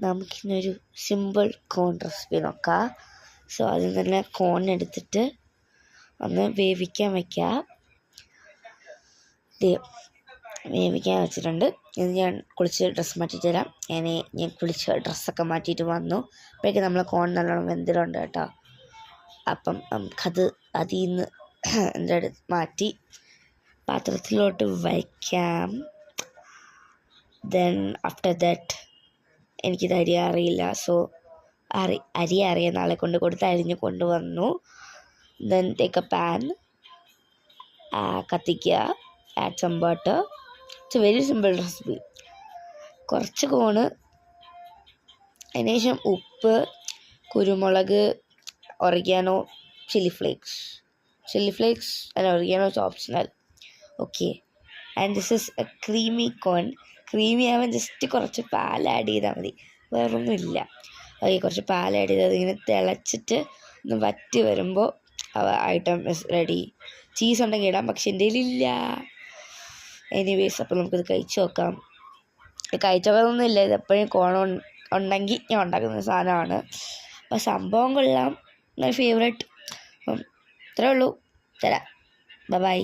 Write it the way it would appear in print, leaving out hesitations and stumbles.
നമുക്കിന്നൊരു സിമ്പിൾ കോൺ റെസിപ്പി നോക്കാം. സോ ആദ്യം തന്നെ കോൺ എടുത്തിട്ട് ഒന്ന് വേവിക്കാൻ വയ്ക്കുക. വേവിക്കാൻ വെച്ചിട്ടുണ്ട്. ഇത് ഞാൻ കുളിച്ച് ഡ്രസ്സ് മാറ്റിയിട്ട് തരാം. ഞാൻ കുളിച്ച് ഡ്രസ്സൊക്കെ മാറ്റിയിട്ട് വന്നു. അപ്പോഴേക്കും നമ്മൾ കോൺ നല്ലോണം വെന്തിട്ടുണ്ട് കേട്ടോ. അപ്പം നമുക്കത് അതിൽ നിന്ന് എൻ്റെ അടുത്ത് മാറ്റി പാത്രത്തിലോട്ട് വയ്ക്കാം. ദെൻ ആഫ്റ്റർ ദാറ്റ് എനിക്കിത് അറിയില്ല. സോ അരി അറിയുന്ന ആളെ കൊണ്ട് കൊടുത്ത് അരിഞ്ഞ് കൊണ്ടുവന്നു. ദെൻ ടേക്ക് എ പാൻ, കത്തിക്കുക, add some butter. It's a very simple recipe. കുറച്ച് കോണ്, അതിനുശേഷം ഉപ്പ്, കുരുമുളക്, oregano, chilli flakes and oregano is optional. Okay, and this is a creamy corn. Creamy ആവാൻ ജസ്റ്റ് കുറച്ച് പാൽ ആഡ് ചെയ്താൽ മതി, വേറൊന്നുമില്ല. ഓക്കെ, കുറച്ച് പാൽ ആഡ് ചെയ്ത് അതിങ്ങനെ തിളച്ചിട്ട് ഒന്ന് വറ്റി വരുമ്പോൾ ഐറ്റം ഇസ് റെഡി. ചീസ് ഉണ്ടെങ്കിൽ ഇടാം, പക്ഷെ എൻ്റെ കയ്യിലില്ല. എനിവേസ്, അപ്പോൾ നമുക്കിത് കഴിച്ച് നോക്കാം. കഴിച്ചതൊന്നും ഇല്ല, ഇതെപ്പോഴും കോൺ ഉണ്ടെങ്കിൽ ഞാൻ ഉണ്ടാക്കുന്ന സാധനമാണ്. അപ്പോൾ സംഭവം കൊള്ളാം, മൈ ഫേവറേറ്റ്. അപ്പം ഇത്രേ ഉള്ളൂ. തരാം. ബൈ.